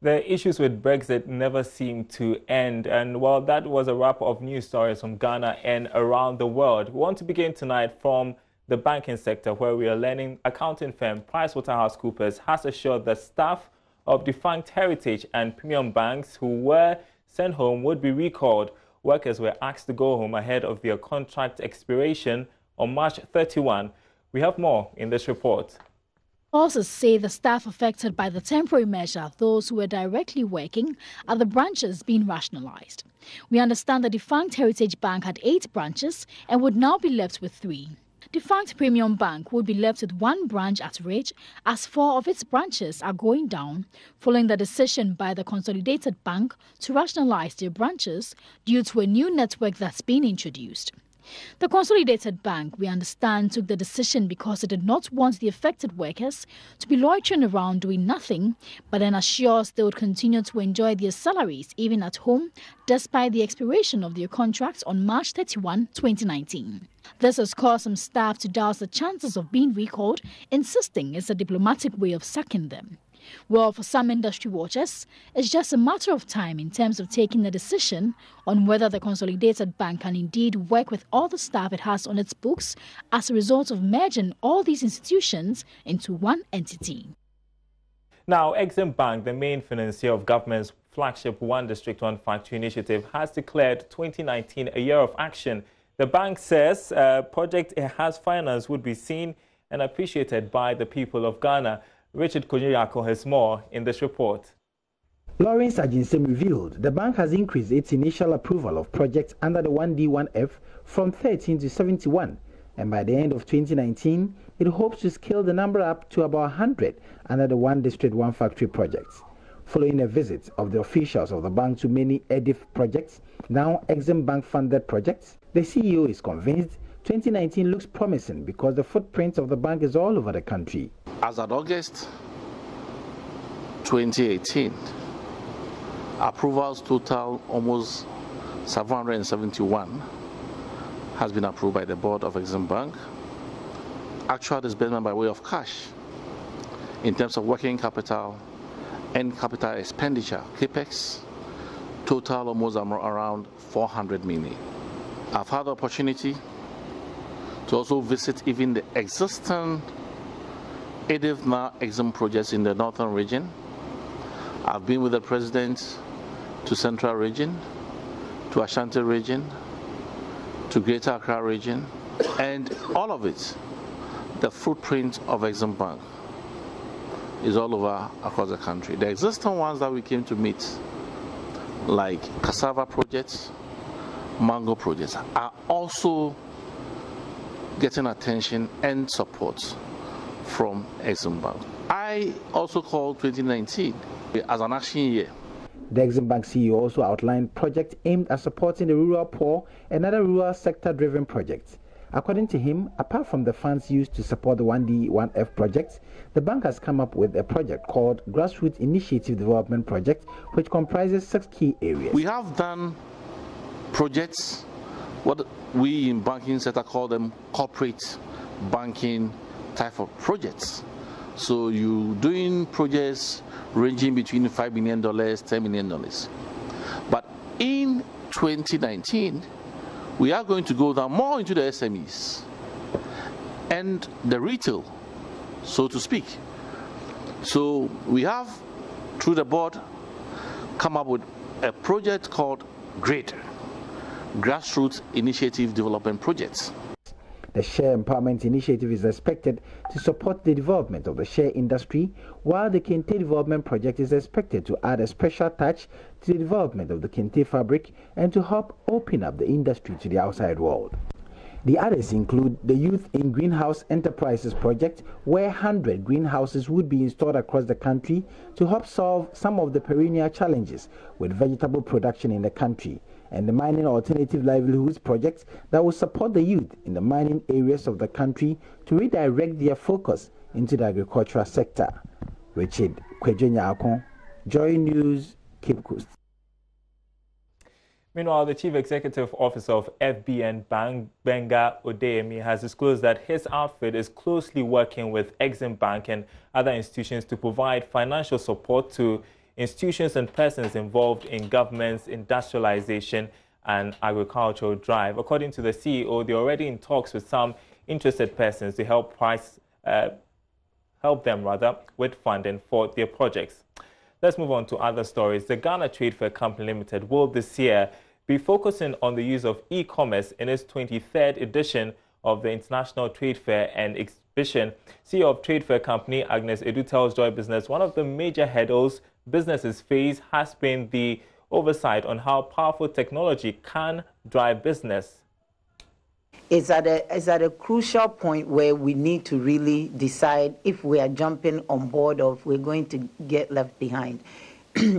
The issues with Brexit never seem to end. And well, that was a wrap of news stories from Ghana and around the world. We want to begin tonight from the banking sector, where we are learning accounting firm PricewaterhouseCoopers has assured the staff of defunct Heritage and Premium banks who were sent home would be recalled. Workers were asked to go home ahead of their contract expiration on March 31. We have more in this report. Sources say the staff affected by the temporary measure, those who were directly working at the branches, being rationalized. We understand the defunct Heritage Bank had 8 branches and would now be left with 3. Defunct Premium Bank would be left with 1 branch at Ridge, as 4 of its branches are going down, following the decision by the Consolidated Bank to rationalize their branches due to a new network that's been introduced. The Consolidated Bank, we understand, took the decision because it did not want the affected workers to be loitering around doing nothing, but then assures they would continue to enjoy their salaries even at home, despite the expiration of their contracts on March 31, 2019. This has caused some staff to doubt the chances of being recalled, insisting it's a diplomatic way of sacking them. Well, for some industry watchers, it's just a matter of time in terms of taking a decision on whether the Consolidated Bank can indeed work with all the staff it has on its books as a result of merging all these institutions into one entity. Now, Exim Bank, the main financier of government's flagship One District, One Factory initiative, has declared 2019 a year of action. The bank says project it has financed would be seen and appreciated by the people of Ghana. Richard Konyako has more in this report. Lawrence Ajinsem revealed the bank has increased its initial approval of projects under the 1D, 1F from 13 to 71, and by the end of 2019, it hopes to scale the number up to about 100 under the One District, One Factory projects. Following a visit of the officials of the bank to many EDIF projects, now Exim Bank funded projects, the CEO is convinced 2019 looks promising because the footprint of the bank is all over the country. As of August 2018, approvals total almost 771 has been approved by the board of Exim Bank. Actual disbursement by way of cash in terms of working capital and capital expenditure, CAPEX, total almost around 400 million. I've had the opportunity to also visit even the existing EDIF now Exim projects in the northern region. I've been with the president to Central region, to Ashanti region, to Greater Accra region, and all of it, the footprint of Exim Bank is all over across the country. The existing ones that we came to meet, like cassava projects, mango projects, are also getting attention and support from Exim Bank. I also call 2019 as an action year. The Exim Bank CEO also outlined projects aimed at supporting the rural poor and other rural sector-driven projects. According to him, apart from the funds used to support the 1D, 1F projects, the bank has come up with a project called Grassroots Initiative Development Project, which comprises 6 key areas. We have done projects, what we in banking sector call them corporate banking type of projects. So you doing projects ranging between $5 million, $10 million. But in 2019, we are going to go down more into the SMEs and the retail, so to speak. So we have, through the board, come up with a project called GRID, Grassroots Initiative Development Projects. The Share Empowerment Initiative is expected to support the development of the share industry, while the Kente Development Project is expected to add a special touch to the development of the Kente fabric and to help open up the industry to the outside world. The others include the Youth in Greenhouse Enterprises project, where 100 greenhouses would be installed across the country to help solve some of the perennial challenges with vegetable production in the country, and the Mining Alternative Livelihoods project that will support the youth in the mining areas of the country to redirect their focus into the agricultural sector. Richard Kwejenyako, Joy News, Cape Coast. Meanwhile, the Chief Executive Officer of FBN Bank, Benga Odeyemi, has disclosed that his outfit is closely working with Exim Bank and other institutions to provide financial support to institutions and persons involved in government's industrialization and agricultural drive. According to the CEO, they're already in talks with some interested persons to help them with funding for their projects. Let's move on to other stories. The Ghana Trade Fair Company Limited will this year be focusing on the use of e-commerce in its 23rd edition of the International Trade Fair and Exhibition. CEO of Trade Fair Company, Agnes Edu, tells Joy Business one of the major hurdles businesses face has been the oversight on how powerful technology can drive business. It's at a crucial point where we need to really decide if we are jumping on board or if we're going to get left behind.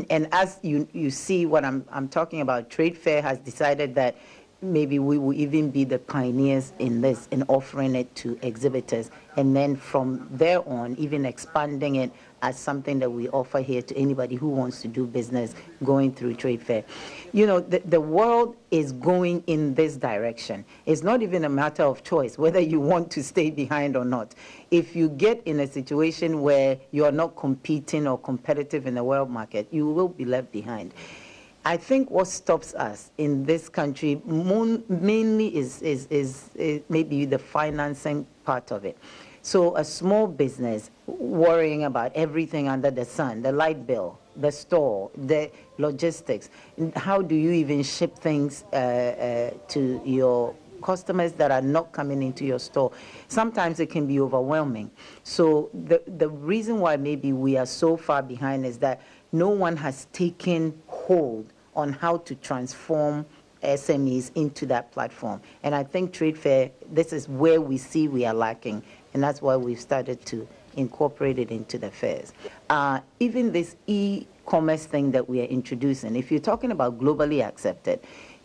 And as you see what I'm talking about, Trade Fair has decided that maybe we will even be the pioneers in this, in offering it to exhibitors. And then from there on, even expanding it as something that we offer here to anybody who wants to do business going through Trade Fair. You know, the world is going in this direction. It's not even a matter of choice, whether you want to stay behind or not. If you get in a situation where you are not competing or competitive in the world market, you will be left behind. I think what stops us in this country mainly is maybe the financing part of it. So a small business worrying about everything under the sun, the light bill, the store, the logistics, how do you even ship things to your customers that are not coming into your store? Sometimes it can be overwhelming. So the reason why maybe we are so far behind is that no one has taken hold on how to transform SMEs into that platform. And I think Trade Fair, this is where we see we are lacking, and that's why we've started to incorporate it into the fairs. Even this e-commerce thing that we are introducing, if you're talking about globally accepted,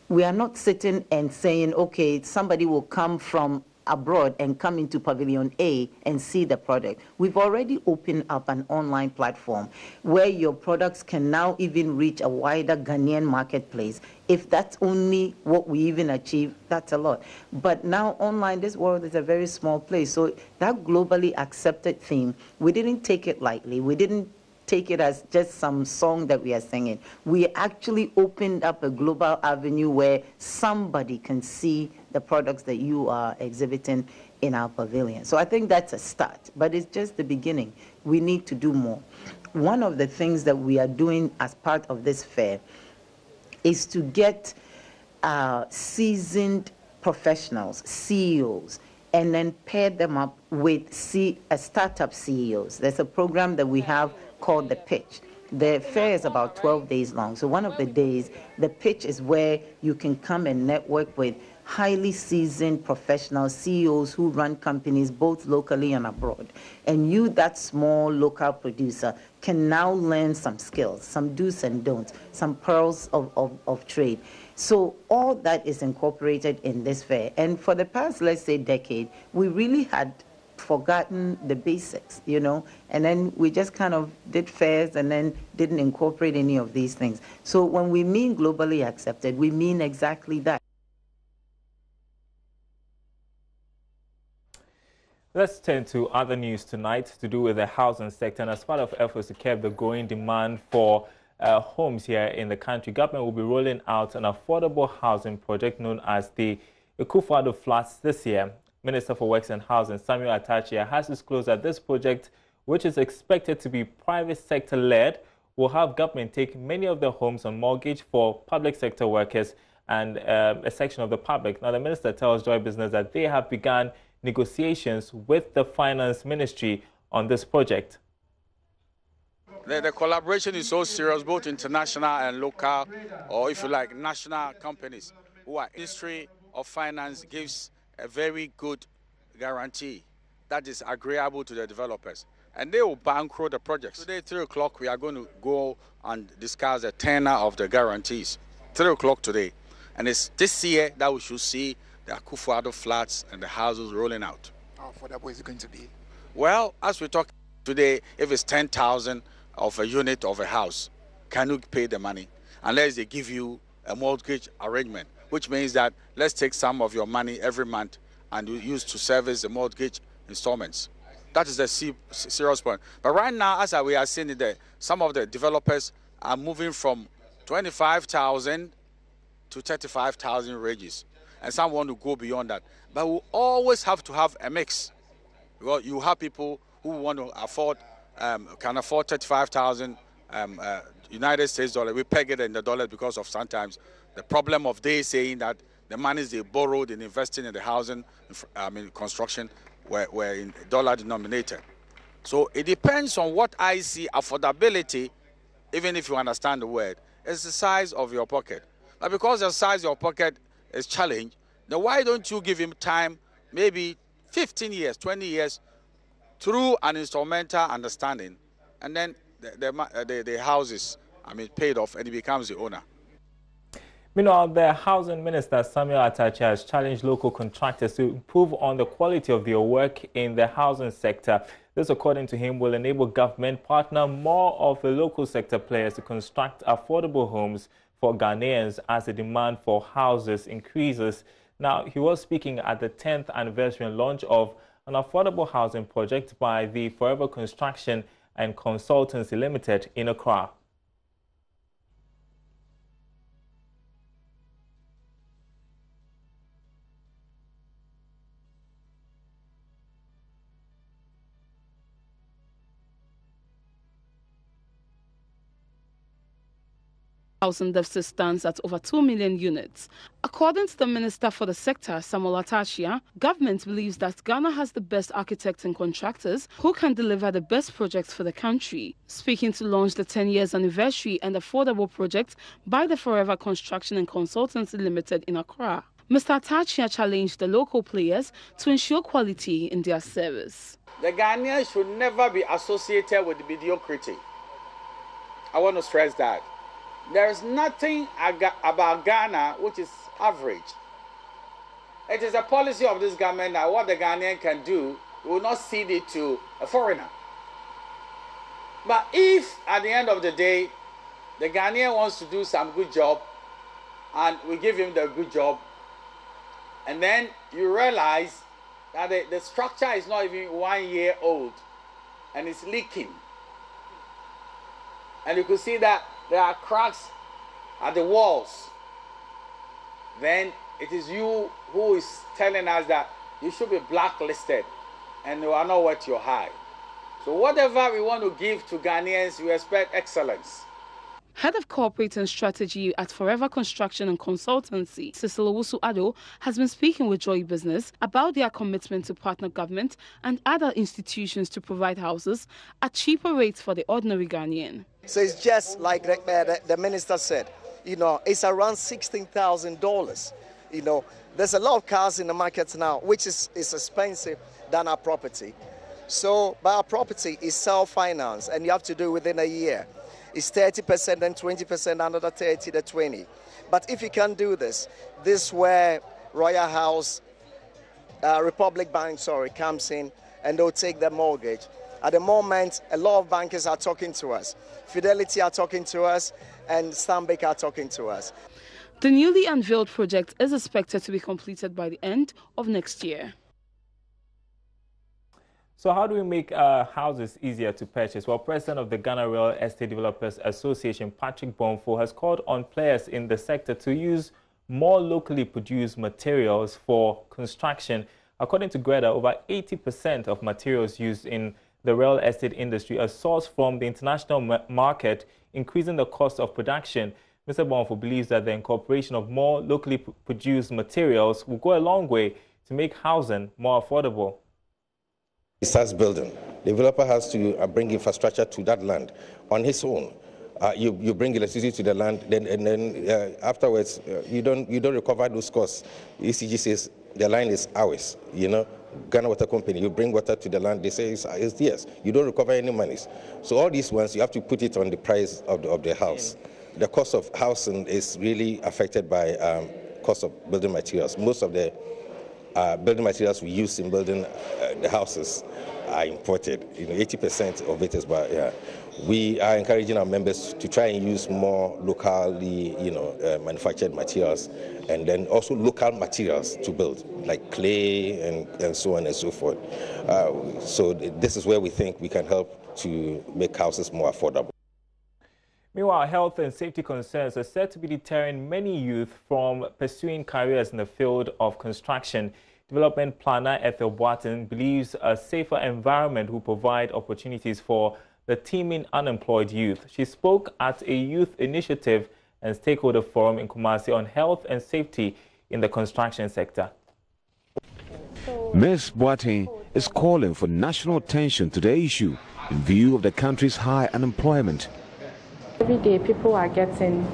we are not sitting and saying, okay, somebody will come from abroad and come into Pavilion A and see the product. We've already opened up an online platform where your products can now even reach a wider Ghanaian marketplace. If that's only what we even achieve, that's a lot. But now online, this world is a very small place. So that globally accepted theme, we didn't take it lightly. We didn't take it as just some song that we are singing. We actually opened up a global avenue where somebody can see the products that you are exhibiting in our pavilion. So I think that's a start, but it's just the beginning. We need to do more. One of the things that we are doing as part of this fair is to get seasoned professionals, CEOs, and then pair them up with startup CEOs. There's a program that we have called The Pitch. The fair is about 12 days long. So one of the days, the pitch is where you can come and network with highly seasoned professional CEOs who run companies both locally and abroad. And you, that small local producer, can now learn some skills, some do's and don'ts, some pearls of trade. So all that is incorporated in this fair. And for the past, let's say, decade, we really had forgotten the basics, you know, and then we just kind of did fairs and then didn't incorporate any of these things. So when we mean globally accepted, we mean exactly that. Let's turn to other news tonight to do with the housing sector. And as part of efforts to curb the growing demand for homes here in the country, government will be rolling out an affordable housing project known as the Akufo-Addo Flats this year. Minister for Works and Housing, Samuel Atachia, has disclosed that this project, which is expected to be private sector-led, will have government take many of the homes on mortgage for public sector workers and a section of the public. Now, the minister tells Joy Business that they have begun negotiations with the Finance Ministry on this project. The collaboration is so serious, both international and local, or if you like, national companies who are Ministry of Finance gives a very good guarantee that is agreeable to the developers. And they will bankroll the projects. Today, 3 o'clock, we are going to go and discuss the tenor of the guarantees. 3 o'clock today. And it's this year that we should see the Akufo-Addo Flats and the houses rolling out. How affordable is it going to be? Well, as we talk today, if it's 10,000 of a unit of a house, can you pay the money? Unless they give you a mortgage arrangement, which means that let's take some of your money every month and you use to service the mortgage installments. That is the serious point. But right now, as we are seeing it there, some of the developers are moving from 25,000 to 35,000 ranges, and some want to go beyond that. But we always have to have a mix. Because you have people who want to afford, can afford 35,000 United States dollar. We peg it in the dollars because of sometimes the problem of they saying that the monies they borrowed in investing in the housing, construction, were in dollar denominated. So it depends on what I see. Affordability, even if you understand the word, is the size of your pocket. But because the size of your pocket is challenged, then why don't you give him time, maybe 15 years, 20 years, through an instrumental understanding, and then the house is, paid off, and he becomes the owner. Meanwhile, the Housing Minister, Samuel Atachi, has challenged local contractors to improve on the quality of their work in the housing sector. This, according to him, will enable government partner more of the local sector players to construct affordable homes for Ghanaians as the demand for houses increases. Now, he was speaking at the 10th anniversary and launch of an affordable housing project by the Forever Construction and Consultancy Limited in Accra. Housing deficit stands at over 2 million units. According to the Minister for the sector, Samuel Atachi, government believes that Ghana has the best architects and contractors who can deliver the best projects for the country. Speaking to launch the 10 years anniversary and affordable project by the Forever Construction and Consultancy Limited in Accra, Mr. Atachi challenged the local players to ensure quality in their service. The Ghanaians should never be associated with mediocrity. I want to stress that. There is nothing about Ghana which is average. It is a policy of this government that what the Ghanaian can do, we will not cede it to a foreigner. But if at the end of the day, the Ghanaian wants to do some good job, and we give him the good job, and then you realize that the structure is not even 1 year old, and it's leaking. And you could see that there are cracks at the walls. Then it is you who is telling us that you should be blacklisted and you are not worth your hire. So whatever we want to give to Ghanaians, we expect excellence. Head of Corporate and Strategy at Forever Construction and Consultancy, Cecil Owusu-Addo, has been speaking with Joy Business about their commitment to partner government and other institutions to provide houses at cheaper rates for the ordinary Ghanaian. So it's just like the minister said, it's around $16,000. There's a lot of cars in the market now, which is expensive than our property. So, but our property is self-financed, and you have to do it within a year. It's 30%, then 20%, another 30, then 20. But if you can do this is where Royal House, Republic Bank, comes in, and they'll take the mortgage. At the moment, a lot of bankers are talking to us. Fidelity are talking to us, and Stanbic are talking to us. The newly unveiled project is expected to be completed by the end of next year. So how do we make houses easier to purchase? Well, President of the Ghana Real Estate Developers Association, Patrick Bonfo, has called on players in the sector to use more locally produced materials for construction. According to Greta, over 80% of materials used in the real estate industry are sourced from the international market, increasing the cost of production. Mr. Bonfo believes that the incorporation of more locally produced materials will go a long way to make housing more affordable. He starts building. The developer has to bring infrastructure to that land on his own. You bring electricity to the land, and then afterwards you don't recover those costs. ECG says the line is ours. Ghana Water Company. You bring water to the land, they say it's theirs. You don't recover any monies. So all these ones you have to put it on the price of the house. The cost of housing is really affected by cost of building materials. Most of the building materials we use in building the houses are imported. 80% of it is we are encouraging our members to try and use more locally manufactured materials, and then also local materials to build, like clay and so on and so forth. So this is where we think we can help to make houses more affordable. Meanwhile, health and safety concerns are said to be deterring many youth from pursuing careers in the field of construction. Development planner Ethel Boateng believes a safer environment will provide opportunities for the teeming unemployed youth. She spoke at a youth initiative and stakeholder forum in Kumasi on health and safety in the construction sector. Ms. Boateng is calling for national attention to the issue in view of the country's high unemployment. Every day people are getting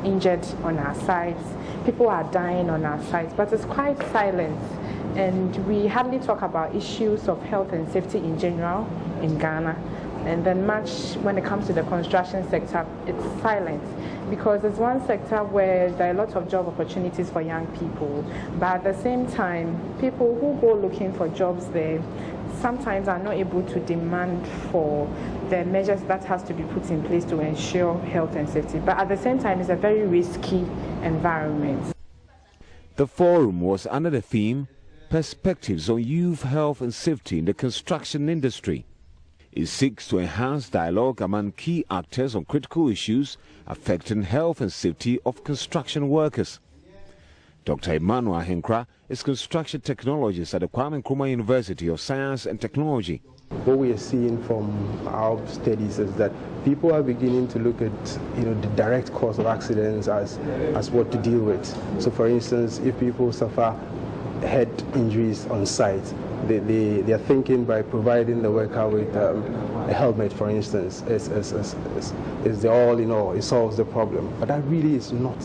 injured on our sides, people are dying on our sides, but it's quite silent. And we hardly talk about issues of health and safety in general in Ghana. And then much when it comes to the construction sector, it's silent because it's one sector where there are a lot of job opportunities for young people. But at the same time, people who go looking for jobs there sometimes are not able to demand for the measures that has to be put in place to ensure health and safety. But at the same time, it's a very risky environment. The forum was under the theme, Perspectives on Youth Health and Safety in the Construction Industry. It seeks to enhance dialogue among key actors on critical issues affecting health and safety of construction workers. Dr. Emmanuel Henkra is construction technologist at the Kwame Nkrumah University of Science and Technology. What we are seeing from our studies is that people are beginning to look at the direct cause of accidents as what to deal with. So for instance, if people suffer head injuries on site, they are thinking by providing the worker with a helmet, for instance, is the all in all, it solves the problem. But that really is not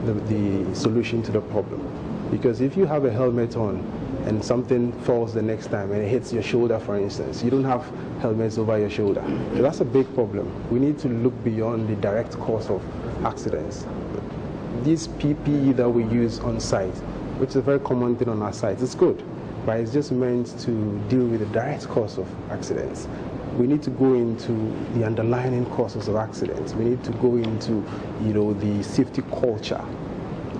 the solution to the problem. Because if you have a helmet on and something falls the next time and it hits your shoulder, for instance, you don't have helmets over your shoulder. So that's a big problem. We need to look beyond the direct cause of accidents. This PPE that we use on site, which is a very common thing on our sites, it's good, but it's just meant to deal with the direct cause of accidents. We need to go into the underlying causes of accidents. We need to go into, the safety culture.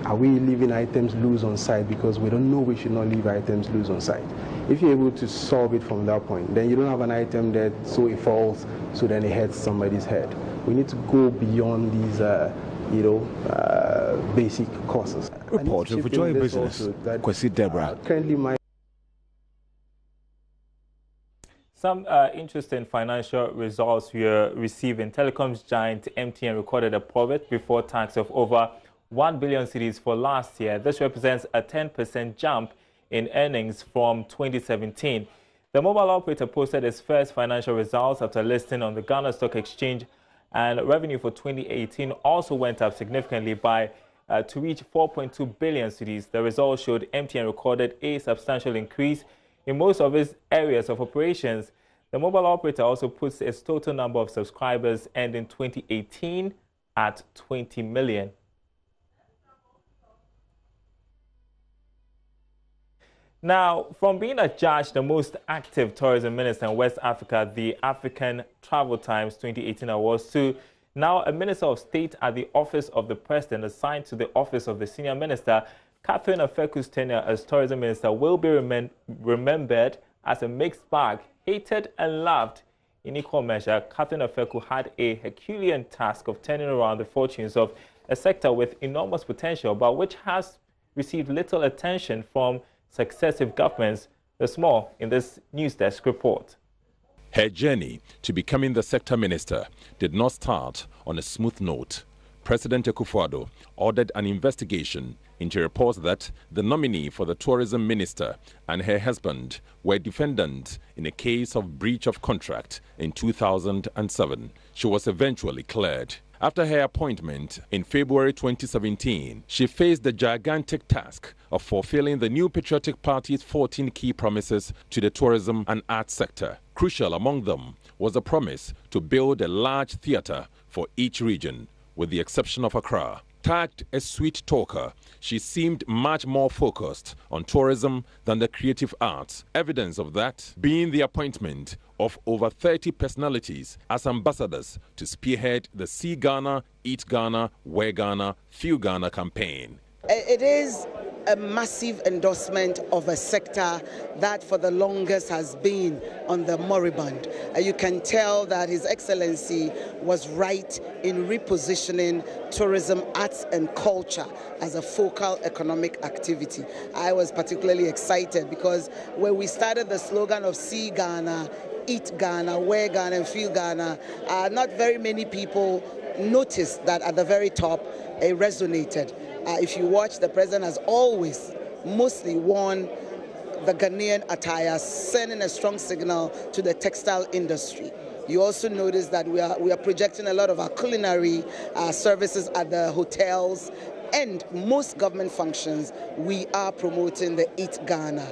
Are we leaving items loose on site because we don't know we should not leave items loose on site? If you're able to solve it from that point, then you don't have an item that so it falls, so then it hits somebody's head. We need to go beyond these, basic causes. Reporter for Joy Business, Kwesi Deborah. Some interesting financial results we are receiving. Telecoms giant MTN recorded a profit before tax of over 1 billion cedis for last year. This represents a 10% jump in earnings from 2017. The mobile operator posted its first financial results after listing on the Ghana Stock Exchange, and revenue for 2018 also went up significantly to reach 4.2 billion cedis. The results showed MTN recorded a substantial increase in most of its areas of operations. The mobile operator also puts its total number of subscribers ending 2018 at 20 million. Now, from being adjudged the most active tourism minister in West Africa, the African Travel Times 2018 awards, to now a minister of state at the office of the president assigned to the office of the senior minister, Catherine Afeku's tenure as tourism minister will be remembered as a mixed bag, hated and loved in equal measure. Catherine Afeku had a Herculean task of turning around the fortunes of a sector with enormous potential, but which has received little attention from successive governments. There's more in this News Desk report. Her journey to becoming the sector minister did not start on a smooth note. President Akufo-Addo ordered an investigation into reports that the nominee for the tourism minister and her husband were defendants in a case of breach of contract in 2007. She was eventually cleared. After her appointment in February 2017, she faced the gigantic task of fulfilling the New Patriotic Party's 14 key promises to the tourism and arts sector. Crucial among them was the promise to build a large theatre for each region, with the exception of Accra. Tagged a sweet talker, she seemed much more focused on tourism than the creative arts. Evidence of that being the appointment of over 30 personalities as ambassadors to spearhead the See Ghana, Eat Ghana, Wear Ghana, Feel Ghana campaign. It is a massive endorsement of a sector that for the longest has been on the moribund. You can tell that His Excellency was right in repositioning tourism, arts and culture as a focal economic activity. I was particularly excited because when we started the slogan of See Ghana, Eat Ghana, Wear Ghana and Feel Ghana, not very many people noticed that at the very top it resonated. If you watch, the president has always mostly worn the Ghanaian attire, sending a strong signal to the textile industry. You also notice that we are projecting a lot of our culinary services at the hotels, and most government functions, we are promoting the Eat Ghana.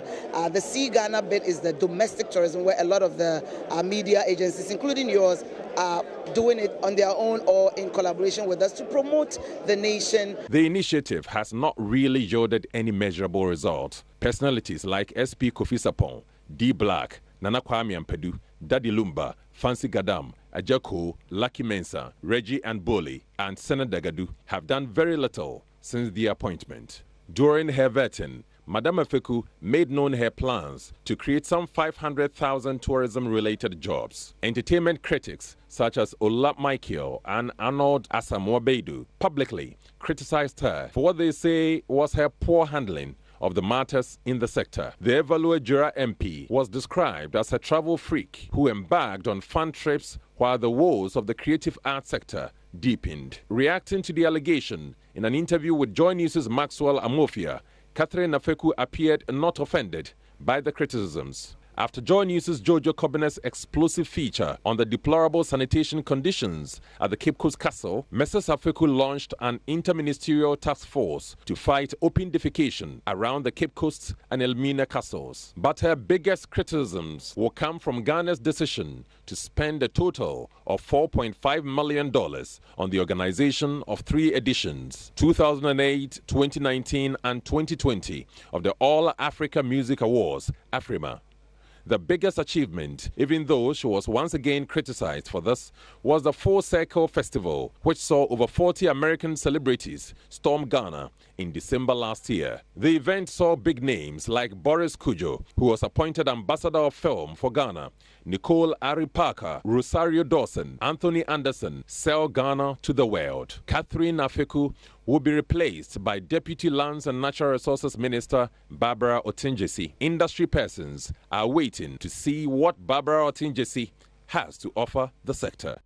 The See Ghana bit is the domestic tourism, where a lot of the media agencies, including yours, are doing it on their own or in collaboration with us to promote the nation. The initiative has not really yielded any measurable result. Personalities like SP Kofi Sapon, D Black, Nana Kwame Ampadu, Daddy Lumba, Fancy Gadam, Ajako, Lucky Mensa, Reggie and Bole, and Senator Dagadu have done very little since the appointment. During her vetting, Madame Afeku made known her plans to create some 500,000 tourism-related jobs. Entertainment critics such as Ola Michael and Arnold Asamoah-Beidu publicly criticized her for what they say was her poor handling of the matters in the sector. The Evaluate Jura MP was described as a travel freak who embarked on fun trips while the woes of the creative arts sector deepened. Reacting to the allegation in an interview with JoyNews' Maxwell Amofia, Catherine Afeku appeared not offended by the criticisms. After JoyNews' Jojo Kobinet's explosive feature on the deplorable sanitation conditions at the Cape Coast Castle, Mrs. Afeku launched an interministerial task force to fight open defecation around the Cape Coast and Elmina castles. But her biggest criticisms will come from Ghana's decision to spend a total of $4.5 million on the organization of 3 editions, 2008, 2019 and 2020, of the All Africa Music Awards, AFRIMA. The biggest achievement, even though she was once again criticized for this, was the Full Circle Festival, which saw over 40 American celebrities storm Ghana in December last year. The event saw big names like Boris Kujo, who was appointed Ambassador of Film for Ghana, Nicole Ari Parker, Rosario Dawson, Anthony Anderson sell Ghana to the world. Catherine Afeku will be replaced by Deputy Lands and Natural Resources Minister Barbara Otinjesi. Industry persons are waiting to see what Barbara Otinjesi has to offer the sector.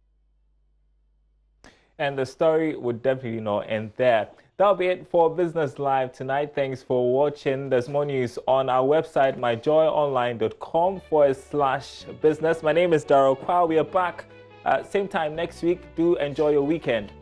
And the story would definitely not end there. That'll be it for Business Live tonight. Thanks for watching. There's more news on our website, myjoyonline.com/business. My name is Darryl Kwa. We are back same time next week. Do enjoy your weekend.